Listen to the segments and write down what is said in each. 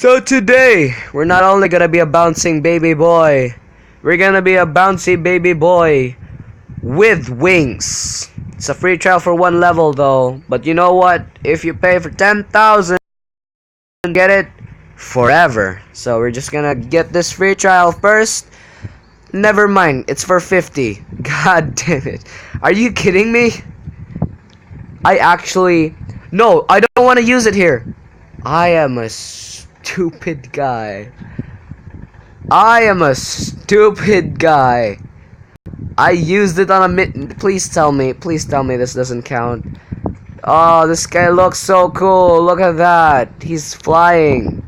So today, we're not only gonna be a bouncing baby boy, we're gonna be a bouncy baby boy with wings. It's a free trial for one level though, but you know what? If you pay for 10,000, get it forever. So we're just gonna get this free trial first. Never mind, it's for 50. God damn it. Are you kidding me? No, I don't want to use it here. I am a stupid guy. I am a stupid guy. I used it on a please tell me this doesn't count. Oh, this guy looks so cool. Look at that. He's flying.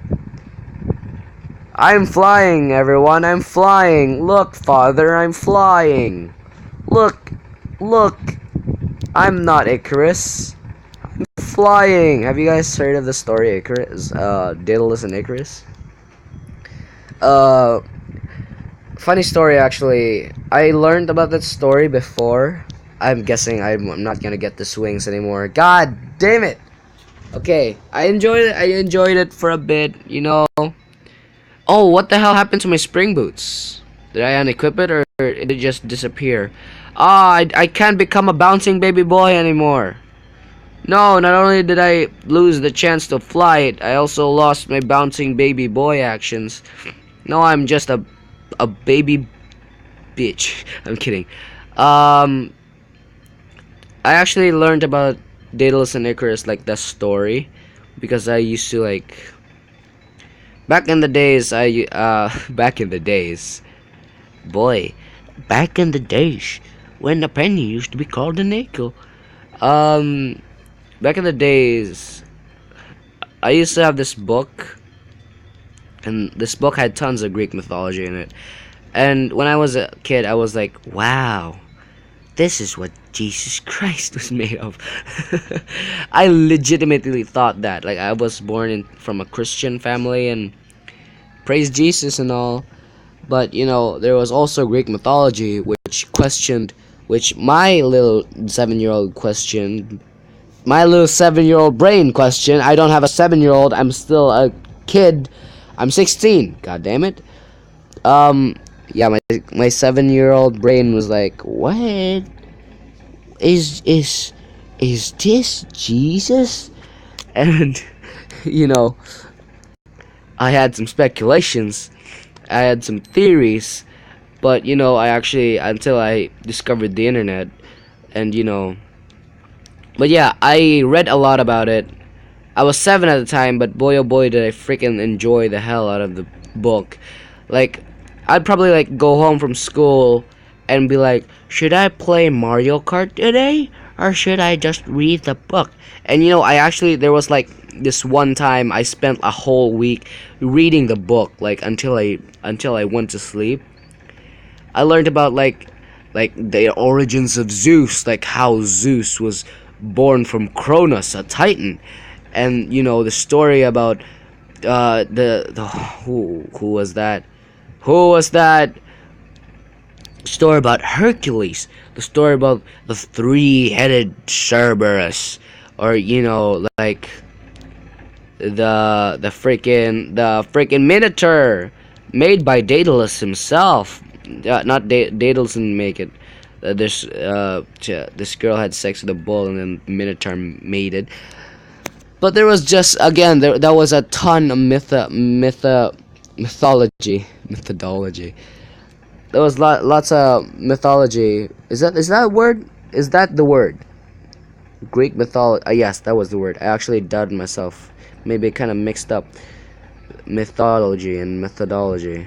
I'm flying, everyone. I'm flying. Look, father, I'm flying. Look. I'm not Icarus. I'm flying. Have you guys heard of the story Icarus? Daedalus and Icarus? Funny story actually. I learned about that story before. I'm guessing I'm not gonna get the swings anymore. God damn it! Okay, I enjoyed it. I enjoyed it for a bit, you know. Oh, what the hell happened to my spring boots? Did I unequip it or did it just disappear? I can't become a bouncing baby boy anymore. No, not only did I lose the chance to fly it, I also lost my bouncing baby boy actions. No, I'm just a baby bitch. I'm kidding. I actually learned about Daedalus and Icarus, like the story, because I used to like back in the days. Back in the days, boy, back in the days when a penny used to be called a nickel. Back in the days, I used to have this book, and this book had tons of Greek mythology in it. And when I was a kid, I was like, wow, this is what Jesus Christ was made of. I legitimately thought that. Like, I was born from a Christian family and praise Jesus and all. But, you know, there was also Greek mythology which my little 7-year-old questioned. My little 7-year-old brain questioned. I don't have a 7-year-old. I'm still a kid. I'm 16. God damn it. Yeah, my 7-year-old brain was like, what? Is this Jesus? And you know, I had some speculations. I had some theories, but you know, I actually, until I discovered the internet, and you know, but yeah, I read a lot about it. I was 7 at the time, but boy oh boy did I freaking enjoy the hell out of the book. Like, I'd probably like go home from school and be like, should I play Mario Kart today or should I just read the book? And you know, there was like this one time I spent a whole week reading the book, like until I went to sleep. I learned about like the origins of Zeus, like how Zeus was born from Cronus, a titan, and you know the story about who was that? Who was that? Story about Hercules, the story about the three-headed Cerberus, or you know, like the freaking Minotaur, made by Daedalus himself. Not Daedalus didn't make it. This girl had sex with a bull, and then Minotaur made it. But there was just that was a ton of methodology. There was lots of mythology. Is that a word? Is that the word? Greek mythology. Yes, that was the word. I actually doubted myself. Maybe kind of mixed up mythology and methodology.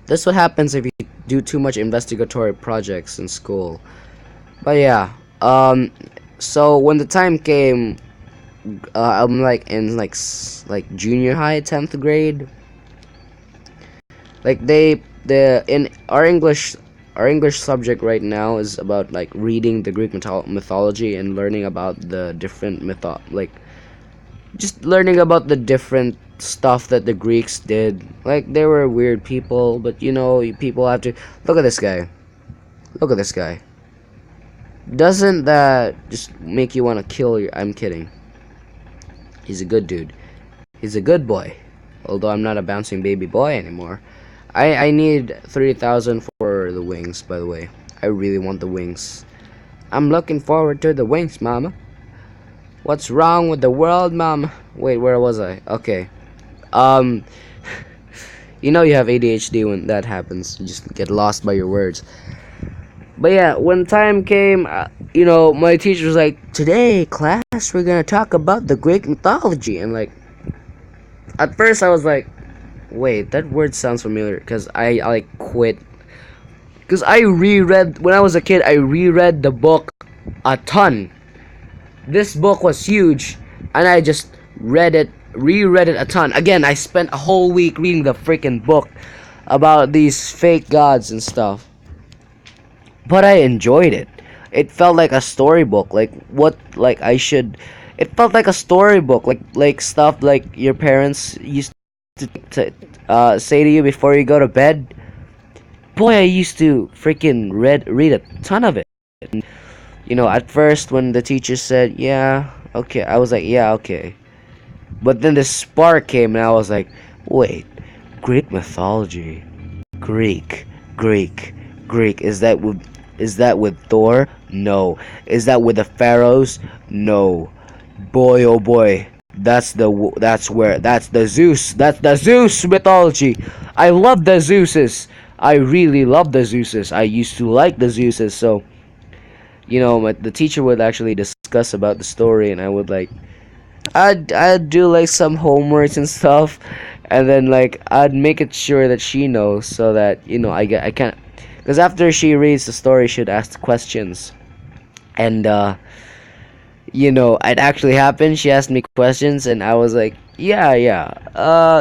That's what happens if you do too much investigatory projects in school. But yeah. So when the time came, I'm like in like junior high, 10th grade. Like in our English subject right now is about like reading the Greek mythology and learning about the different just learning about the different stuff that the Greeks did. Like, they were weird people, but you know, people have to look at this guy. Look at this guy. Doesn't that just make you want to kill your... I'm kidding. He's a good dude. He's a good boy. Although I'm not a bouncing baby boy anymore. I need 3,000 for the wings, by the way. I really want the wings. I'm looking forward to the wings, mama. What's wrong with the world, mama? Wait, where was I? Okay. Um, you know you have ADHD when that happens. You just get lost by your words. But yeah, when time came, my teacher was like, "Today, class, we're gonna talk about the Greek mythology." And like, at first I was like, "Wait, that word sounds familiar," because I like quit. Because I reread when I was a kid. I reread the book a ton. This book was huge, and I just reread it a ton. Again, I spent a whole week reading the freaking book about these fake gods and stuff. But I enjoyed it. It felt like a storybook. It felt like a storybook, like stuff like your parents used to say to you before you go to bed. Boy, I used to freaking read a ton of it. At first when the teacher said, "Yeah, okay," I was like, "Yeah, okay." But then the spark came, and I was like, "Wait, Greek mythology, Greek, Greek, Greek. Is that with Thor? No. Is that with the pharaohs? No. Boy, oh boy, that's the Zeus. That's the Zeus mythology. I love the Zeuses. I really love the Zeuses. I used to like the Zeuses. So the teacher would actually discuss about the story, and I would like I'd do like some homeworks and stuff, and then like I'd make it sure that she knows, so that I can't, because after she reads the story, she'd ask questions, and it actually happened. She asked me questions, and I was like, yeah, yeah.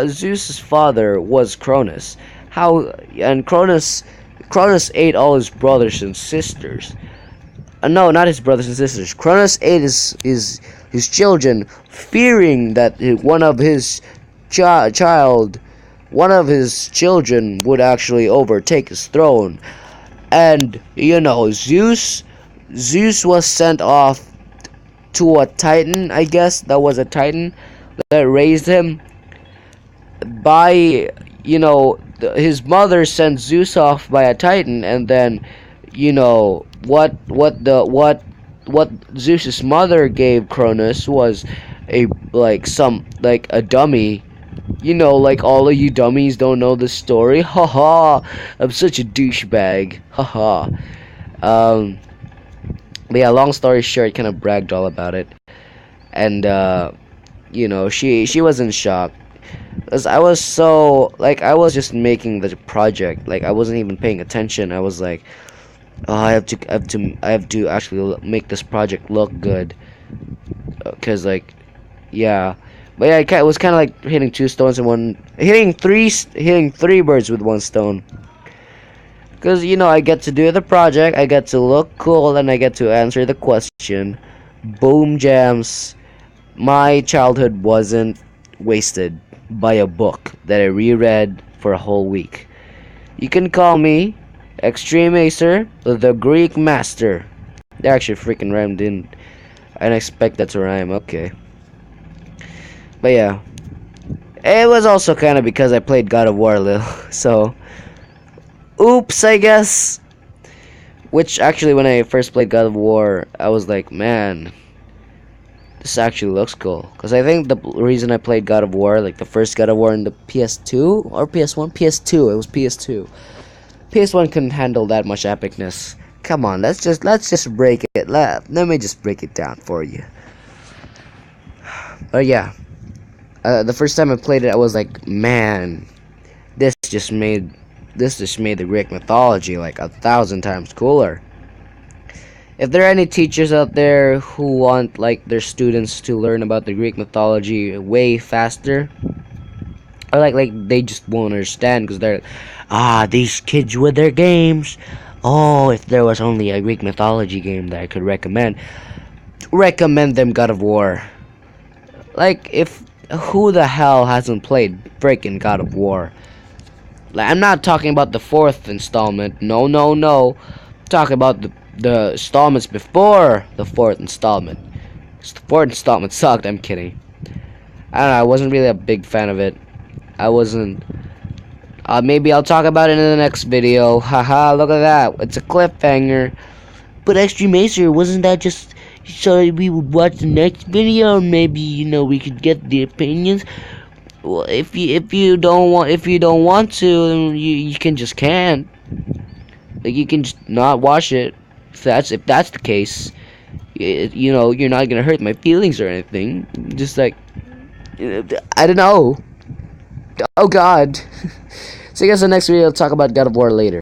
Zeus's father was Cronus. How and Cronus ate all his brothers and sisters. No, not his brothers and sisters. Cronus ate his children, fearing that one of his children would actually overtake his throne. And Zeus was sent off to a Titan, I guess. That was a Titan that raised him. His mother sent Zeus off by a Titan, and then what Zeus's mother gave Cronus was a dummy. Like all of you dummies don't know the story. Haha, I'm such a douchebag. Haha. But yeah, long story short, kind of bragged all about it, and she was in shock, because I was I was just making the project, like I wasn't even paying attention. I was like, oh, I have to actually make this project look good, because yeah. But yeah, it was kind of like hitting three birds with one stone. Because, I get to do the project, I get to look cool, and I get to answer the question. Boom jams. My childhood wasn't wasted by a book that I reread for a whole week. You can call me Extreme Acer, the Greek Master. They actually freaking rhymed in. I didn't expect that to rhyme, okay. But yeah. It was also kind of because I played God of War a little, so oops, I guess. Which actually, when I first played God of War, I was like, man, this actually looks cool. Because I think the reason I played God of War, like the first God of War in the PS2 or PS1, PS2, it was PS2. PS1 couldn't handle that much epicness. Come on, let's just break it. Let me just break it down for you. But yeah, the first time I played it, I was like, man, this just made the Greek mythology like 1,000 times cooler. If there are any teachers out there who want like their students to learn about the Greek mythology way faster, or like they just won't understand because they're these kids with their games. Oh, if there was only a Greek mythology game that I could recommend them God of War. Like, if who the hell hasn't played freaking God of War? Like, I'm not talking about the fourth installment. No, no, no. I'm talking about the installments before the fourth installment. The fourth installment sucked. I'm kidding. I don't know. I wasn't really a big fan of it. I wasn't. Maybe I'll talk about it in the next video. Haha, look at that. It's a cliffhanger. But Extreme Acer, wasn't that just so we would watch the next video and maybe, we could get the opinions? Well, if you don't want to, then you can just can't. Like, you can just not watch it. If that's the case, you're not gonna hurt my feelings or anything. Just like, I don't know. Oh God. So I guess the next video I'll talk about God of War later.